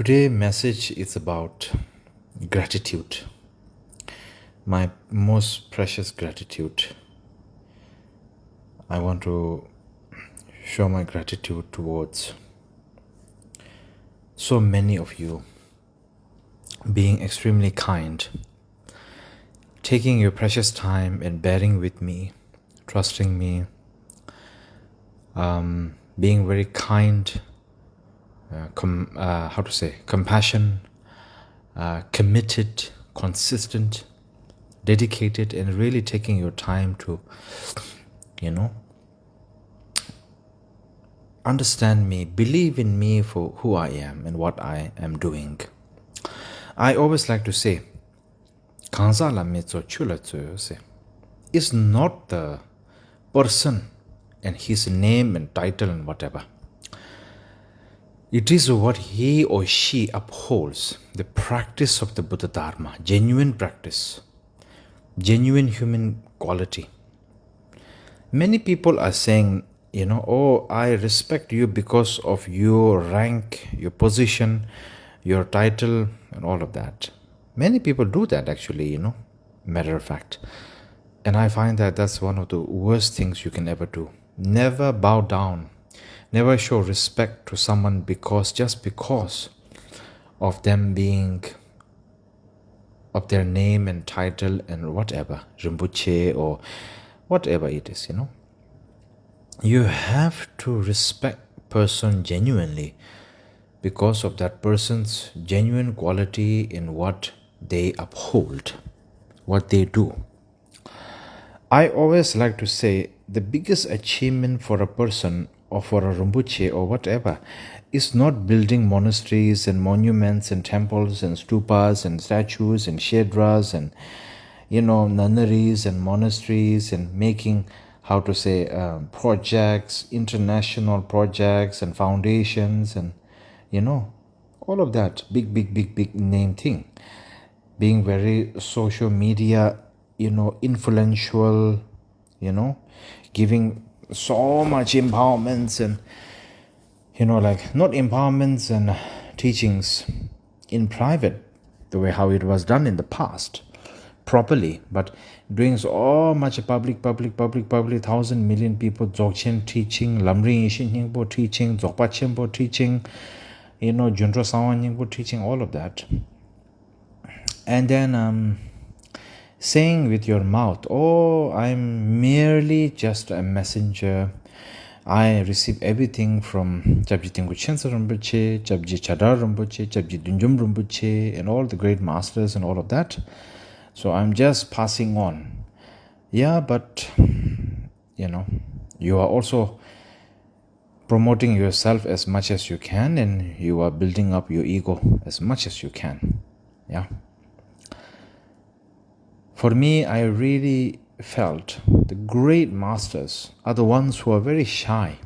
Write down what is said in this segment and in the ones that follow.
Today's message is about gratitude, my most precious gratitude. I want to show my gratitude towards so many of you being extremely kind, taking your precious time and bearing with me, trusting me, being very kind, compassion, committed, consistent, dedicated, and really taking your time to, understand me, believe in me for who I am and what I am doing. I always like to say, Kansa la mezo chula tsuyo se. It's not the person and his name and title and whatever. It is what he or she upholds, the practice of the Buddha Dharma, genuine practice, genuine human quality. Many people are saying, oh, I respect you because of your rank, your position, your title, and all of that. Many people do that actually, matter of fact. And I find that that's one of the worst things you can ever do. Never bow down. Never show respect to someone just because of them being, of their name and title and whatever, Rinpoche or whatever it is, You have to respect person genuinely because of that person's genuine quality in what they uphold, what they do. I always like to say the biggest achievement for a person or for a Rinpoche or whatever is not building monasteries and monuments and temples and stupas and statues and shedras and, nunneries and monasteries and making, projects, international projects and foundations and, all of that big name thing. Being very social media, influential, giving so much empowerments and, not empowerments and teachings in private, the way how it was done in the past, properly, but doing so much public, 1,000 million people, Dzogchen teaching, Lamri Yishin Yingpo teaching, Dzogpa Chenpo teaching, Junro Sawan Yingpo teaching, all of that. And then saying with your mouth, oh, I'm merely just a messenger. I receive everything from Kyabje Khyentsé Rinpoche, Kyabje Chadar Rinpoche, Kyabje Dunjum Rinpoche, and all the great masters and all of that. So I'm just passing on. Yeah, but, you are also promoting yourself as much as you can, and you are building up your ego as much as you can. Yeah. For me, I really felt the great masters are the ones who are very shy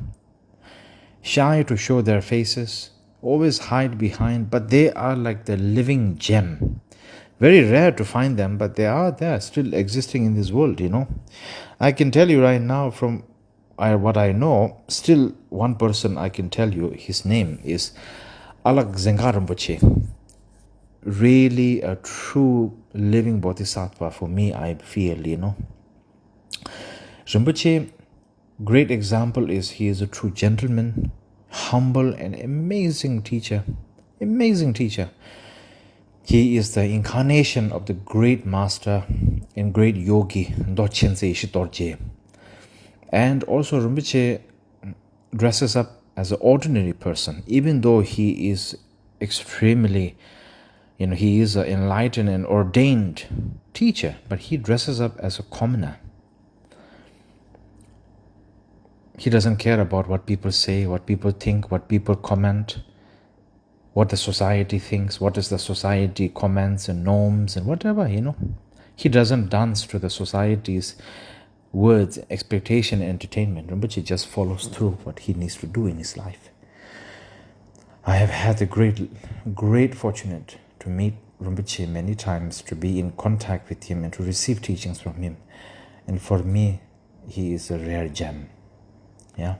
to show their faces, always hide behind, but they are like the living gem. Very rare to find them, but they are there, still existing in this world, I can tell you right now from what I know, still one person I can tell you, his name is Alak Zengar Rinpoche. Really a true living bodhisattva for me, I feel, Rinpoche, great example is he is a true gentleman, humble and amazing teacher. He is the incarnation of the great master and great yogi, Dorchense Ishidorje. And also Rinpoche dresses up as an ordinary person, even though he is extremely, he is an enlightened and ordained teacher, but he dresses up as a commoner. He doesn't care about what people say, what people think, what people comment, what the society thinks, what is the society comments and norms and whatever, He doesn't dance to the society's words, expectation, and entertainment. Rinpoche just follows through what he needs to do in his life. I have had the great fortunate to meet Rinpoche many times, to be in contact with him and to receive teachings from him. And for me, he is a rare gem. Yeah.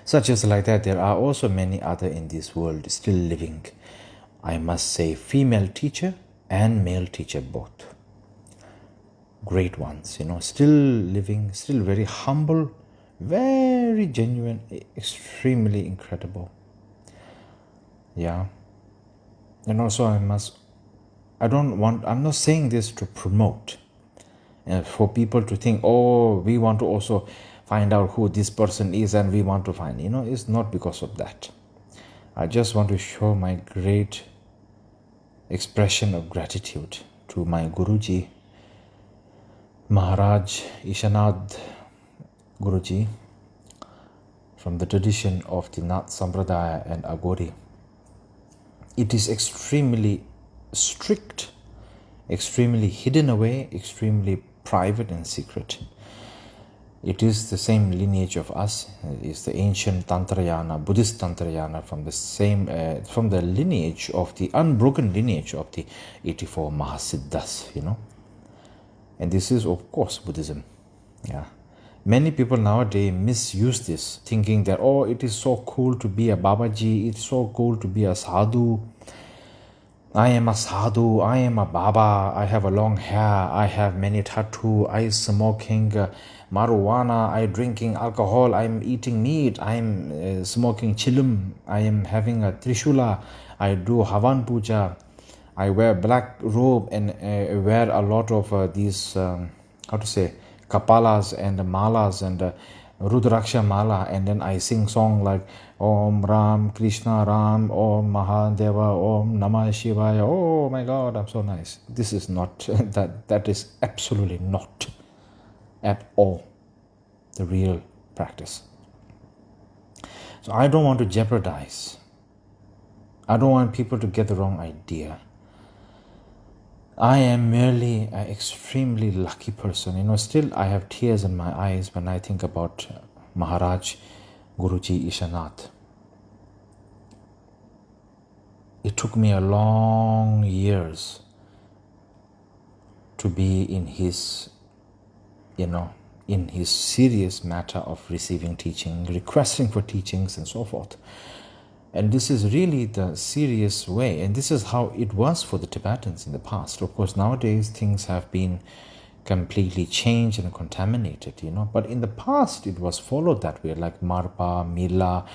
Such as like that, there are also many other in this world still living. I must say female teacher and male teacher both. Great ones, still living, still very humble, very genuine, extremely incredible. Yeah. And also I'm not saying this to promote, for people to think, oh, we want to also find out who this person is and we want to find, it's not because of that. I just want to show my great expression of gratitude to my Guruji, Maharaj Ishanad Guruji, from the tradition of the Nath Sampradaya and Agori. It is extremely strict, extremely hidden away, extremely private and secret. It is the same lineage of us. It is the ancient Tantrayana, Buddhist Tantrayana, from the lineage of the unbroken lineage of the 84 Mahasiddhas, And this is, of course, Buddhism. Yeah. Many people nowadays misuse this, thinking that, oh, it is so cool to be a Babaji, it's so cool to be a sadhu. I am a sadhu, I am a Baba, I have a long hair, I have many tattoos, I smoking marijuana, I drinking alcohol, I am eating meat, I am smoking chillum, I am having a trishula, I do Havan puja, I wear black robe and wear a lot of these, kapalas and malas and Rudraksha mala, and then I sing song like Om Ram Krishna Ram, Om Mahadeva, Om Namah Shivaya. Oh my God, I'm so nice. This is not, that is absolutely not at all the real practice. So I don't want to jeopardize. I don't want people to get the wrong idea. I am merely an extremely lucky person. Still I have tears in my eyes when I think about Maharaj Guruji Ishanath. It took me a long years to be in his, in his serious matter of receiving teaching, requesting for teachings and so forth. And this is really the serious way. And this is how it was for the Tibetans in the past. Of course, nowadays things have been completely changed and contaminated, But in the past, it was followed that way, like Marpa, Mila,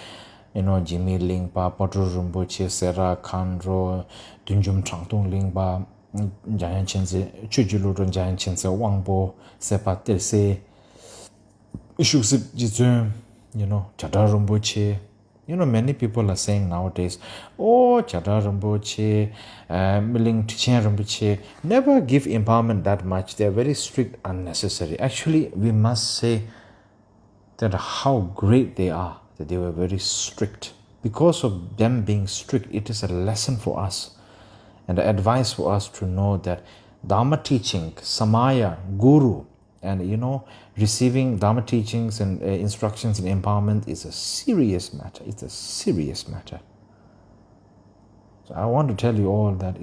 Jigme Lingpa, Potru Rinpoche, Sera, Khandro, Dunjum Trangtung Lingpa, Khyentsé, Chujulurun Khyentsé, Wangpo, Sepa Terse, Shuksip Jizun, Chadar Rinpoche. Many people are saying nowadays, oh, Chadar Rinpoche, Miling Tichen Rinpoche, never give empowerment that much. They are very strict, unnecessary. Actually, we must say that how great they are, that they were very strict. Because of them being strict, it is a lesson for us and the advice for us to know that Dharma teaching, Samaya, Guru, and receiving Dharma teachings and instructions and empowerment is a serious matter. It's a serious matter. So I want to tell you all that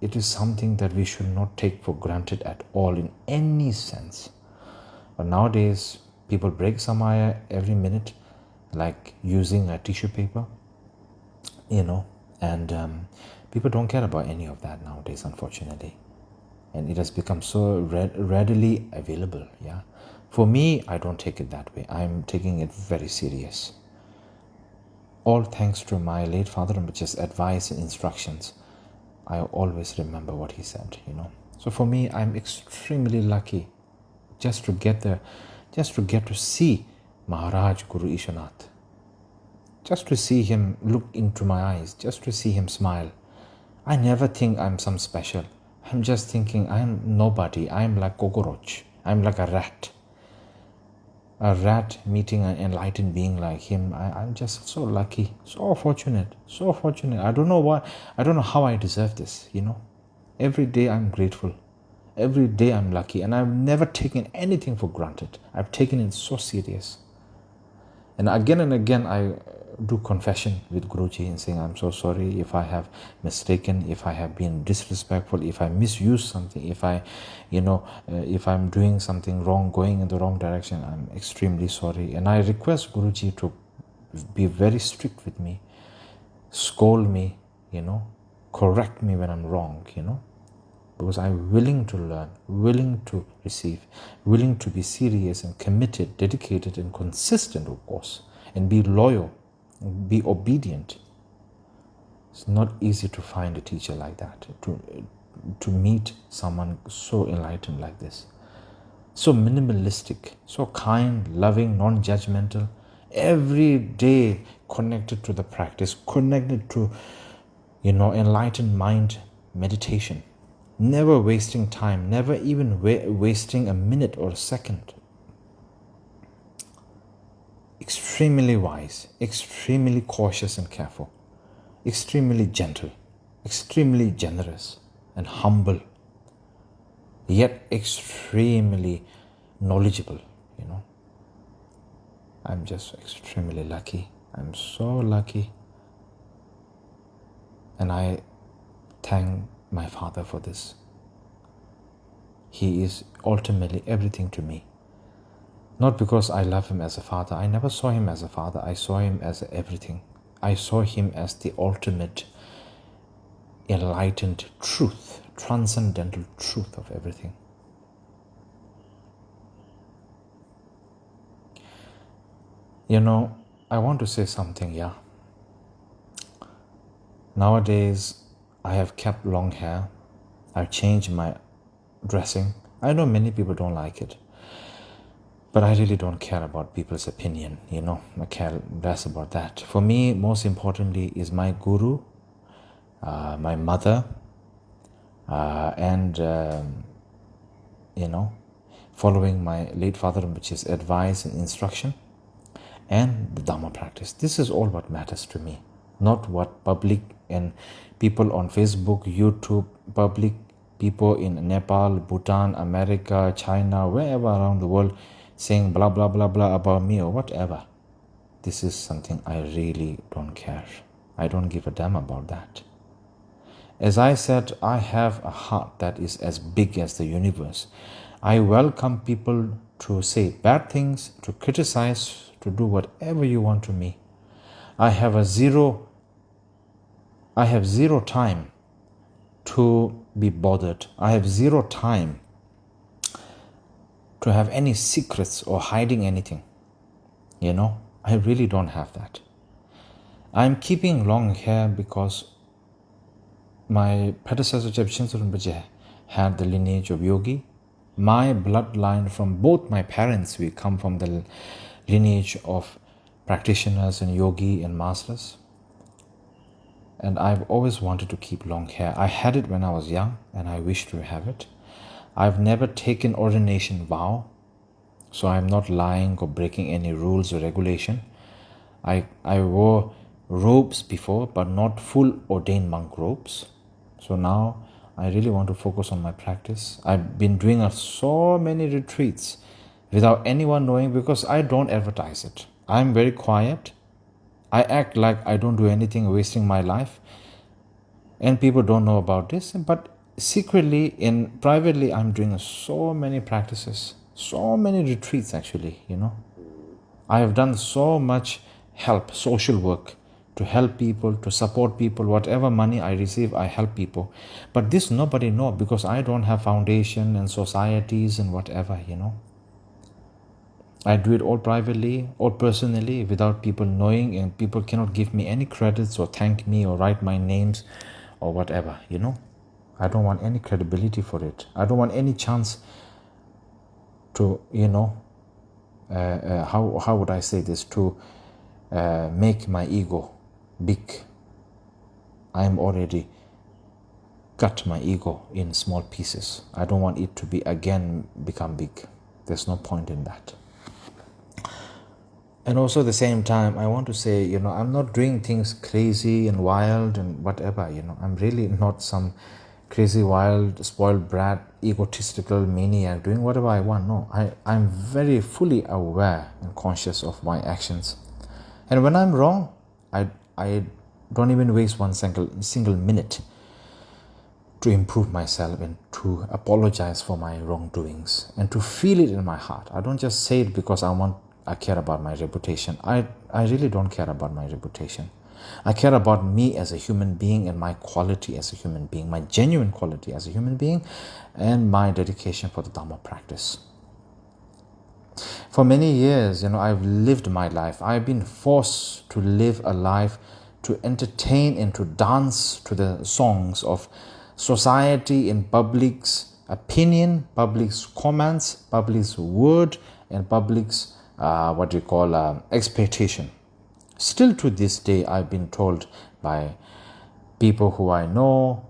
it is something that we should not take for granted at all in any sense. But nowadays, people break Samaya every minute, like using a tissue paper, and people don't care about any of that nowadays, unfortunately. And it has become so readily available. Yeah, for me, I don't take it that way. I'm taking it very serious. All thanks to my late father Rinpoche's advice and instructions. I always remember what he said. So for me, I'm extremely lucky just to get to see Maharaj Guru Ishanath, just to see him look into my eyes, just to see him smile. I never think I'm some special. I'm just thinking I'm nobody. I'm like cockroach. I'm like a rat. A rat meeting an enlightened being like him. I'm just so lucky, so fortunate, so fortunate. I don't know how I deserve this, Every day I'm grateful. Every day I'm lucky. And I've never taken anything for granted. I've taken it so serious. And again, I do confession with Guruji and saying, I'm so sorry if I have mistaken, if I have been disrespectful, if I misuse something, if I'm doing something wrong, going in the wrong direction, I'm extremely sorry. And I request Guruji to be very strict with me, scold me, correct me when I'm wrong, because I'm willing to learn, willing to receive, willing to be serious and committed, dedicated and consistent, of course, and be loyal, and be obedient. It's not easy to find a teacher like that, to meet someone so enlightened like this. So minimalistic, so kind, loving, non-judgmental, every day connected to the practice, connected to, enlightened mind meditation, never wasting time, never even wasting a minute or a second. Extremely wise, extremely cautious and careful, extremely gentle, extremely generous and humble, yet extremely knowledgeable, I'm just extremely lucky. I'm so lucky. And I thank my father for this. He is ultimately everything to me. Not because I love him as a father. I never saw him as a father. I saw him as everything. I saw him as the ultimate enlightened truth, transcendental truth of everything. I want to say something, yeah. Nowadays, I have kept long hair. I've changed my dressing. I know many people don't like it, but I really don't care about people's opinion, I care less about that. For me, most importantly is my guru, my mother, and, following my late father Rinpoche's advice and instruction, and the Dharma practice. This is all what matters to me, not what public and people on Facebook, YouTube, public people in Nepal, Bhutan, America, China, wherever around the world saying blah, blah, blah, blah about me or whatever. This is something I really don't care. I don't give a damn about that. As I said, I have a heart that is as big as the universe. I welcome people to say bad things, to criticize, to do whatever you want to me. I have zero time to be bothered. I have zero time to have any secrets or hiding anything. I really don't have that. I'm keeping long hair because my predecessor Shechen Rinpoche had the lineage of yogi. My bloodline from both my parents, we come from the lineage of practitioners and yogi and masters. And I've always wanted to keep long hair. I had it when I was young and I wish to have it. I've never taken ordination vow, so I'm not lying or breaking any rules or regulation. I wore robes before, but not full ordained monk robes. So now I really want to focus on my practice. I've been doing so many retreats without anyone knowing because I don't advertise it. I'm very quiet. I act like I don't do anything, wasting my life. And people don't know about this. But secretly and privately, I'm doing so many practices, so many retreats actually, I have done so much help, social work, to help people, to support people. Whatever money I receive, I help people. But this nobody knows because I don't have foundation and societies and whatever, I do it all privately, all personally, without people knowing, and people cannot give me any credits or thank me or write my names or whatever, I don't want any credibility for it. I don't want any chance to, how would I say this, to make my ego big. I am already cut my ego in small pieces. I don't want it to become big. There's no point in that. And also at the same time, I want to say, I'm not doing things crazy and wild and whatever, I'm really not some crazy, wild, spoiled brat, egotistical maniac doing whatever I want. No, I'm very fully aware and conscious of my actions. And when I'm wrong, I don't even waste one single minute to improve myself and to apologize for my wrongdoings and to feel it in my heart. I don't just say it because I want I care about my reputation. I really don't care about my reputation. I care about me as a human being and my quality as a human being, my genuine quality as a human being, and my dedication for the Dharma practice. For many years, I've lived my life. I've been forced to live a life to entertain and to dance to the songs of society in public's opinion, public's comments, public's word, and public's expectation. Still to this day, I've been told by people who I know,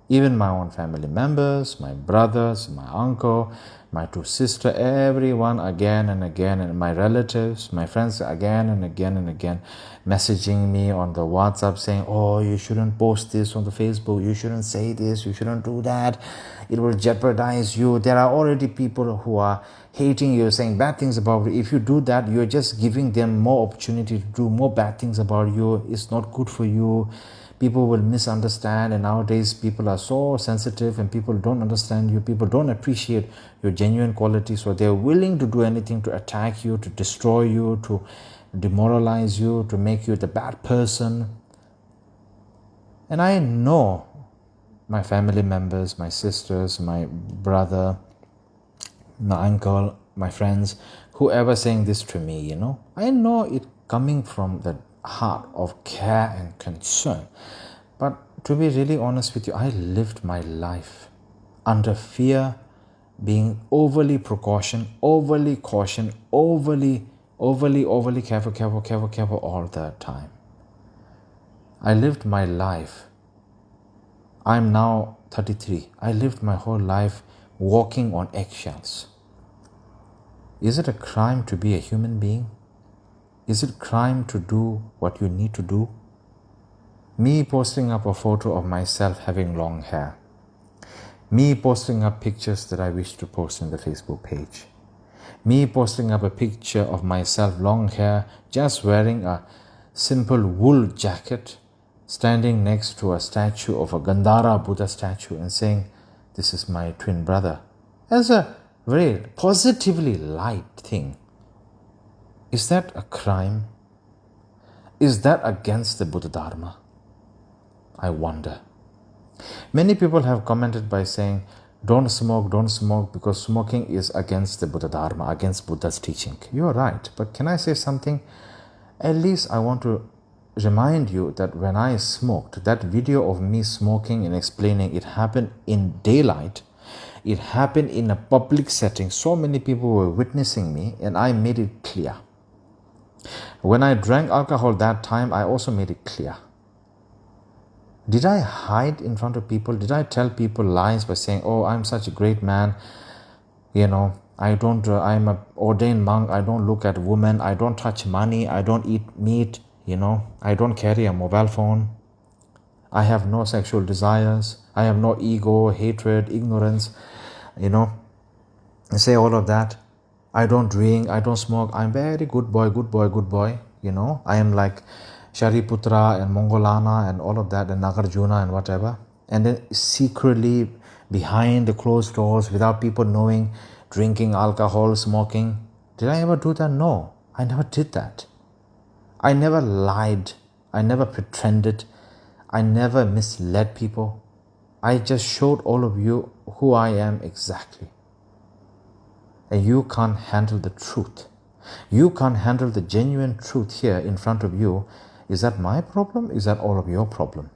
even my own family members, my brothers, my uncle, my two sisters, everyone again and again, and my relatives, my friends again and again and again, messaging me on the WhatsApp saying, oh, you shouldn't post this on the Facebook, you shouldn't say this, you shouldn't do that, it will jeopardize you. There are already people who are hating you, saying bad things about you. If you do that, you're just giving them more opportunity to do more bad things about you. It's not good for you. People will misunderstand, and nowadays people are so sensitive and people don't understand you. People don't appreciate your genuine quality, so they're willing to do anything to attack you, to destroy you, to demoralize you, to make you the bad person. And I know my family members, my sisters, my brother, my uncle, my friends, whoever saying this to me, I know it coming from the heart of care and concern. But to be really honest with you, I lived my life under fear, being overly precaution, overly caution, overly careful all the time. I lived my life. I'm now 33. I lived my whole life walking on eggshells. Is it a crime to be a human being? Is it crime to do what you need to do? Me posting up a photo of myself having long hair. Me posting up pictures that I wish to post in the Facebook page. Me posting up a picture of myself long hair, just wearing a simple wool jacket, standing next to a statue of a Gandhara Buddha statue and saying, this is my twin brother, as a very positively light thing. Is that a crime? Is that against the Buddha Dharma? I wonder. Many people have commented by saying, don't smoke because smoking is against the Buddha Dharma, against Buddha's teaching. You're right, but can I say something? At least I want to remind you that when I smoked, that video of me smoking and explaining, it happened in daylight. It happened in a public setting. So many people were witnessing me, and I made it clear. When I drank alcohol that time, I also made it clear. Did I hide in front of people? Did I tell people lies by saying, oh, I'm such a great man, I'm an ordained monk, I don't look at women, I don't touch money, I don't eat meat, I don't carry a mobile phone, I have no sexual desires, I have no ego, hatred, ignorance, say all of that. I don't drink, I don't smoke, I'm very good boy, I am like Shariputra and Mongolana and all of that, and Nagarjuna and whatever. And then secretly, behind the closed doors, without people knowing, drinking alcohol, smoking. Did I ever do that? No, I never did that. I never lied. I never pretended. I never misled people. I just showed all of you who I am exactly. And you can't handle the truth. You can't handle the genuine truth here in front of you. Is that my problem? Is that all of your problem?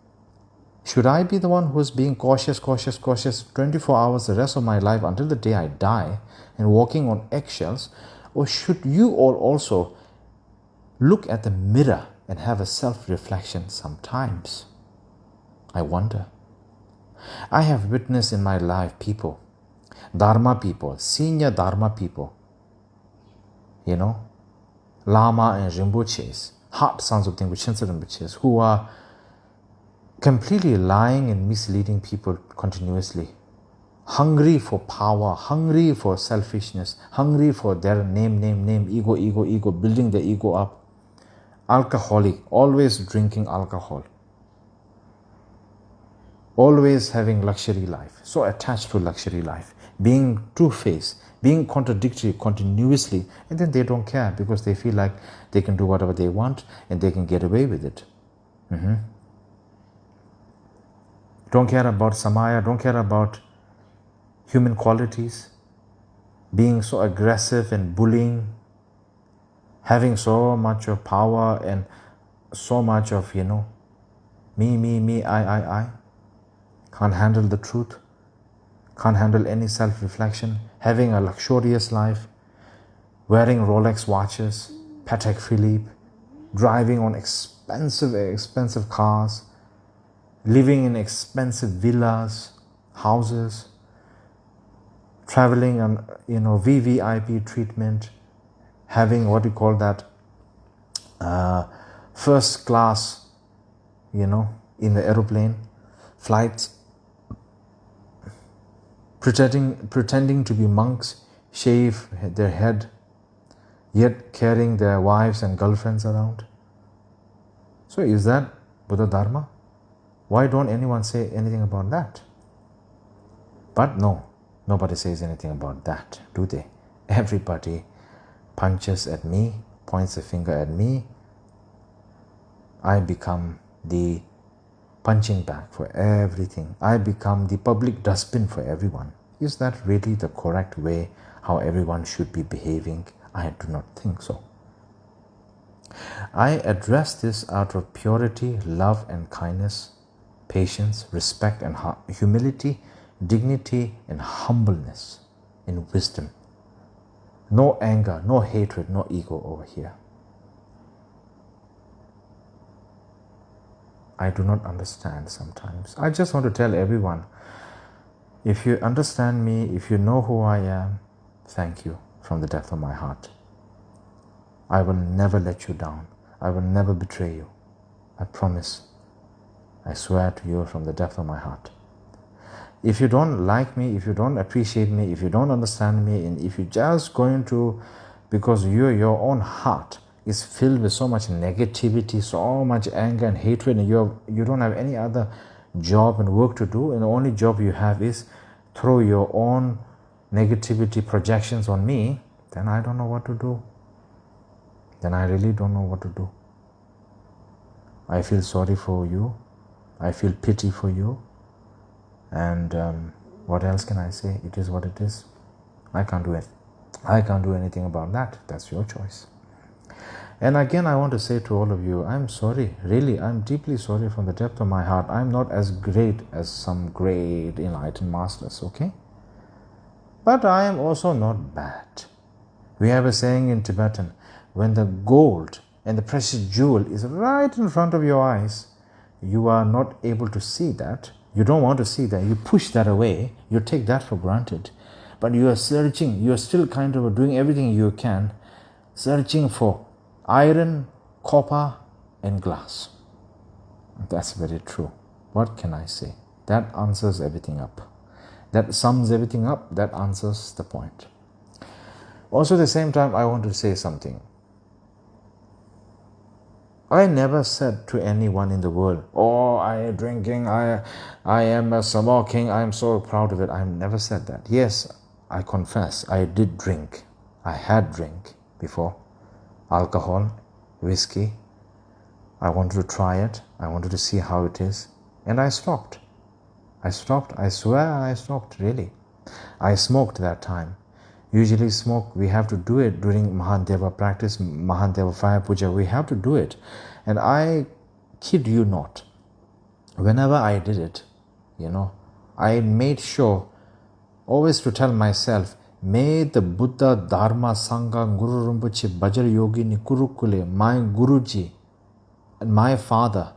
Should I be the one who's being cautious 24 hours the rest of my life until the day I die and walking on eggshells? Or should you all also look at the mirror and have a self-reflection sometimes? I wonder. I have witnessed in my life people, Dharma people, senior Dharma people, Lama and Rinpoches, hot sons of Khyentsé Rinpoches, who are completely lying and misleading people continuously, hungry for power, hungry for selfishness, hungry for their name, ego, building the ego up, alcoholic, always drinking alcohol, always having luxury life, so attached to luxury life, being two-faced, being contradictory continuously, and then they don't care because they feel like they can do whatever they want and they can get away with it. Don't care about samaya, don't care about human qualities, being so aggressive and bullying, having so much of power and so much of, me, I. Can't handle the truth, can't handle any self-reflection, having a luxurious life, wearing Rolex watches, Patek Philippe, driving on expensive cars, living in expensive villas, houses, traveling on, VVIP treatment, having what you call that first class, in the aeroplane, flights, pretending to be monks, shave their head, yet carrying their wives and girlfriends around. So is that Buddha Dharma? Why don't anyone say anything about that? But no, nobody says anything about that, do they? Everybody punches at me, points a finger at me. I become the punching bag for everything. I become the public dustbin for everyone. Is that really the correct way how everyone should be behaving? I do not think so. I address this out of purity, love and kindness, patience, respect and humility, dignity and humbleness, in wisdom. No anger, no hatred, no ego over here. I do not understand sometimes. I just want to tell everyone, if you understand me, if you know who I am, thank you from the depth of my heart. I will never let you down. I will never betray you. I promise. I swear to you from the depth of my heart. If you don't like me, if you don't appreciate me, if you don't understand me, and if you're just going to, because your own heart is filled with so much negativity, so much anger and hatred, and you don't have any other job and work to do, and the only job you have is throw your own negativity projections on me, then I don't know what to do. Then I really don't know what to do. I feel sorry for you. I feel pity for you. And what else can I say? It is what it is. I can't do it. I can't do anything about that. That's your choice. And again, I want to say to all of you, I'm sorry. Really, I'm deeply sorry from the depth of my heart. I'm not as great as some great enlightened masters, okay? But I am also not bad. We have a saying in Tibetan, when the gold and the precious jewel is right in front of your eyes, you are not able to see that. You don't want to see that. You push that away. You take that for granted. But you are searching. You are still kind of doing everything you can, searching for iron, copper, and glass. That's very true. What can I say? That answers everything up. That sums everything up. That answers the point. Also, at the same time, I want to say something. I never said to anyone in the world, oh, I am drinking, I am smoking, I am so proud of it. I never said that. Yes, I confess, I did drink. I had drink before. Alcohol, whiskey. I wanted to try it. I wanted to see how it is. And I stopped. I swear I stopped, really. I smoked that time. Usually smoke, we have to do it during Mahadeva practice, Mahadeva fire puja, we have to do it. And I kid you not, whenever I did it, I made sure always to tell myself, may the Buddha, Dharma, Sangha, Guru Rinpoche, Bhajar Yogini, Kurukule, my Guruji, and my father,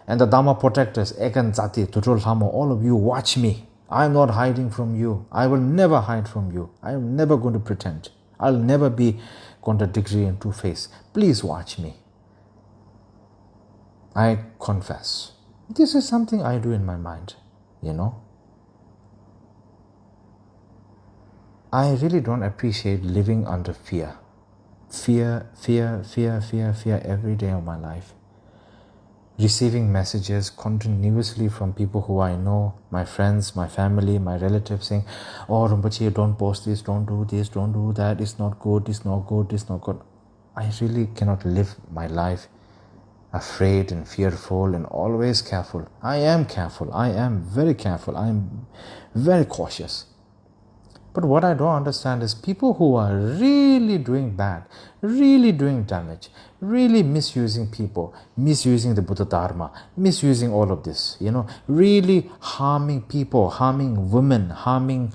and the Dharma protectors, Ekan Zati, Tutul Hamo, all of you watch me. I'm not hiding from you. I will never hide from you. I am never going to pretend. I'll never be contradictory and two-faced. Please watch me. I confess. This is something I do in my mind, I really don't appreciate living under fear. Fear every day of my life. receiving messages continuously from people who I know, my friends, my family, my relatives saying, oh, Rinpoche, don't post this, don't do this, don't do that, it's not good, it's not good, it's not good. I really cannot live my life afraid and fearful and always careful. I am careful. I am very careful. I am very cautious. But what I don't understand is people who are really doing bad, really doing damage, really misusing people, misusing the Buddha Dharma, misusing all of this, really harming people, harming women, harming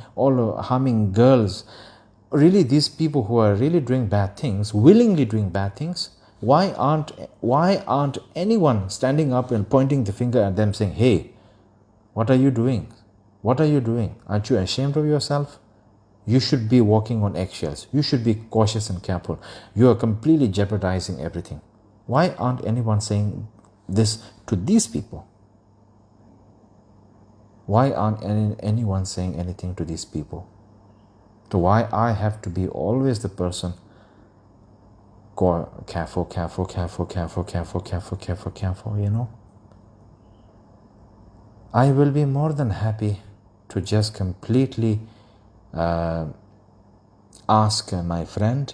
girls. Really, these people who are really doing bad things, willingly doing bad things, why aren't anyone standing up and pointing the finger at them saying, hey, what are you doing? What are you doing? Aren't you ashamed of yourself? You should be walking on eggshells. You should be cautious and careful. You are completely jeopardizing everything. Why aren't anyone saying this to these people? Why aren't anyone saying anything to these people? So why I have to be always the person careful, I will be more than happy to just completely ask my friend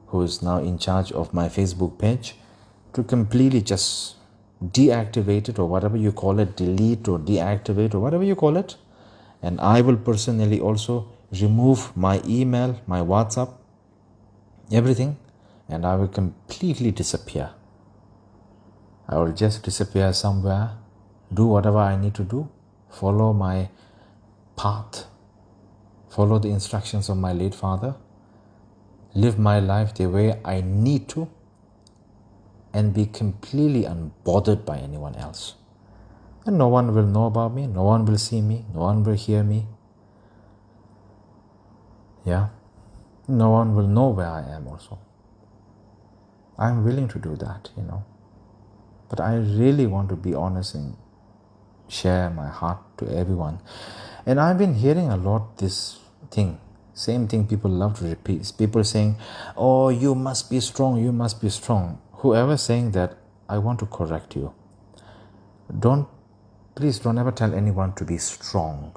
who is now in charge of my Facebook page to completely just deactivate it, or whatever you call it, delete or deactivate or whatever you call it. And I will personally also remove my email, my WhatsApp, everything, and I will completely disappear. I will just disappear somewhere, do whatever I need to do, follow my path, follow the instructions of my late father, live my life the way I need to, and be completely unbothered by anyone else. And no one will know about me, no one will see me, no one will hear me. Yeah, no one will know where I am also. I'm willing to do that, But I really want to be honest and share my heart to everyone. And I've been hearing a lot this thing, same thing people love to repeat. People saying, oh, you must be strong, you must be strong. Whoever saying that, I want to correct you. Please don't ever tell anyone to be strong.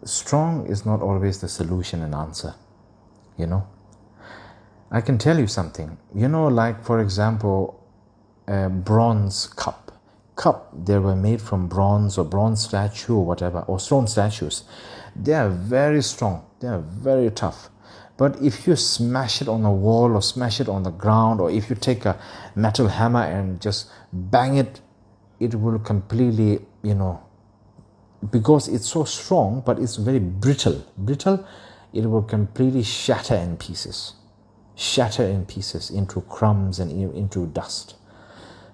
Strong is not always the solution and answer, I can tell you something, like for example, a bronze cup, they were made from bronze or bronze statue or whatever, or stone statues. They are very strong, they are very tough. But if you smash it on a wall or smash it on the ground, or if you take a metal hammer and just bang it, it will completely, because it's so strong, but it's very brittle, it will completely shatter in pieces into crumbs and into dust.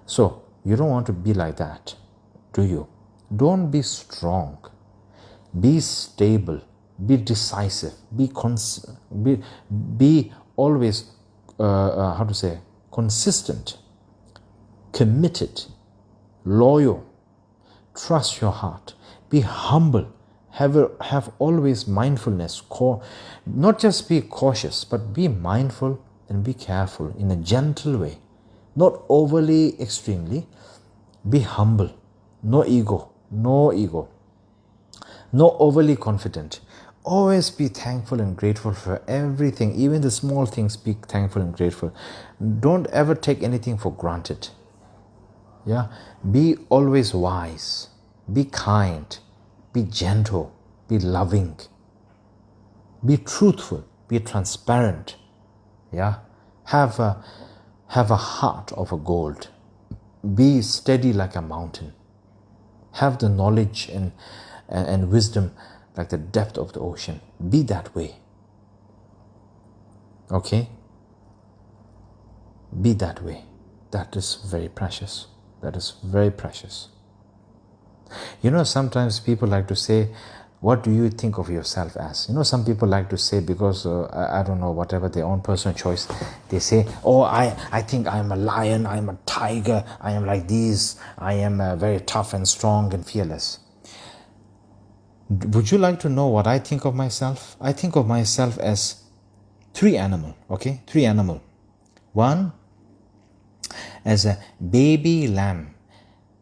So you don't want to be like that, do you? Don't be strong. Be stable. Be decisive. Be always, consistent, committed, loyal. Trust your heart. Be humble. Have always mindfulness. Not just be cautious, but be mindful and be careful in a gentle way. Not overly extremely. Be humble. No ego. No overly confident. Always be thankful and grateful for everything. Even the small things, be thankful and grateful. Don't ever take anything for granted. Yeah. Be always wise. Be kind. Be gentle. Be loving. Be truthful. Be transparent. Yeah. Have a heart of a gold. Be steady like a mountain. Have the knowledge and wisdom like the depth of the ocean. Be that way. Okay? Be that way. That is very precious. Sometimes people like to say, what do you think of yourself as? Some people like to say, because I don't know, whatever their own personal choice, they say, oh, I think I'm a lion, I'm a tiger, I am like this, I am very tough and strong and fearless. Would you like to know what I think of myself? I think of myself as three animal. One, as a baby lamb,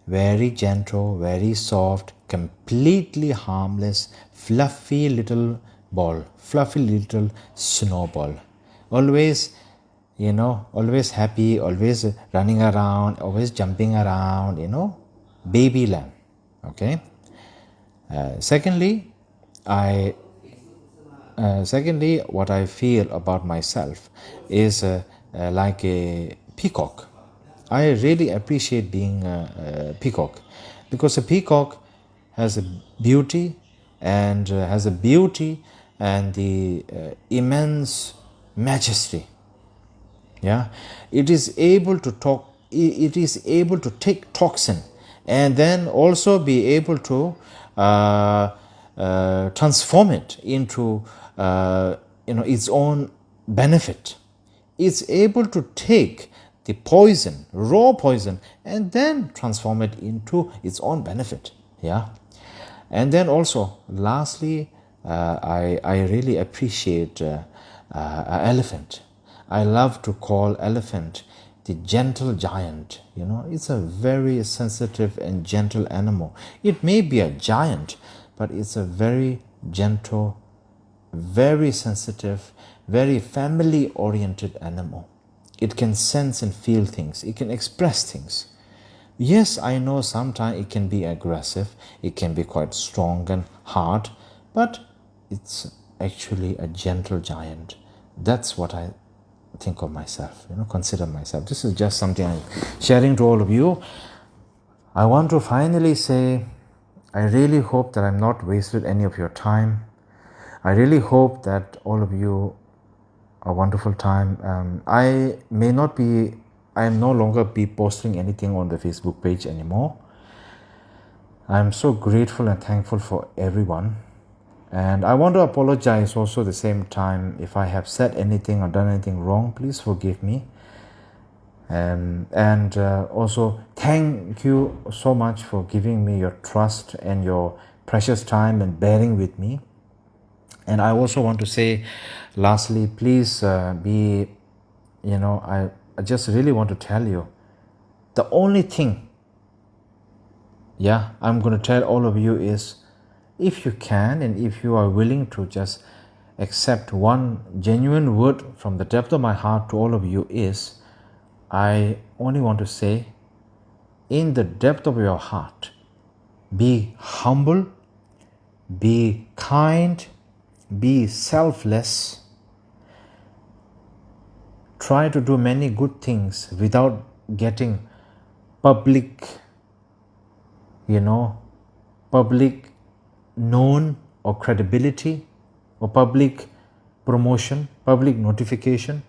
very gentle, very soft, completely harmless, fluffy little ball, fluffy little snowball. Always, always happy, always running around, always jumping around, baby lamb. Okay. Secondly, what I feel about myself is like a peacock. I really appreciate being a peacock, because a peacock has a beauty and the immense majesty. Yeah, it is able to talk. It is able to take toxin and then also be able to transform it into its own benefit. It's able to take the poison, raw poison, and then transform it into its own benefit. Yeah. And then also, lastly, I really appreciate elephant. I love to call elephant the gentle giant. It's a very sensitive and gentle animal. It may be a giant, but it's a very gentle, very sensitive, very family-oriented animal. It can sense and feel things. It can express things. Yes, I know sometimes it can be aggressive. It can be quite strong and hard, but it's actually a gentle giant. That's what I think of myself, consider myself. This is just something I'm sharing to all of you. I want to finally say, I really hope that I'm not wasted any of your time. I really hope that all of you a wonderful time. I am no longer be posting anything on the Facebook page anymore. I'm so grateful and thankful for everyone. And I want to apologize also at the same time if I have said anything or done anything wrong. Please forgive me. And also thank you so much for giving me your trust and your precious time and bearing with me. And I also want to say, lastly, please I just really want to tell you, the only thing, I'm going to tell all of you is, if you can and if you are willing to just accept one genuine word from the depth of my heart to all of you is, I only want to say, in the depth of your heart, be humble, be kind, be selfless. Try to do many good things without getting public known or credibility or public promotion, public notification.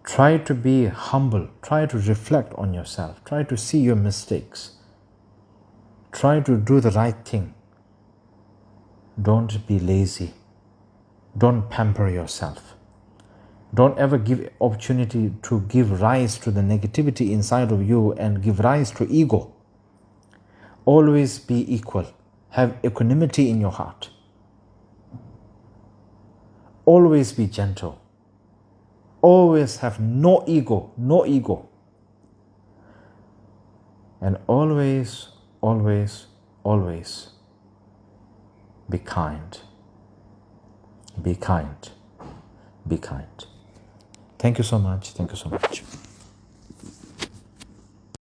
Try to be humble. Try to reflect on yourself. Try to see your mistakes. Try to do the right thing. Don't be lazy. Don't pamper yourself. Don't ever give opportunity to give rise to the negativity inside of you and give rise to ego. Always be equal. Have equanimity in your heart. Always be gentle. Always have no ego. And always, always, always be kind. Be kind. Be kind. Thank you so much. Thank you so much.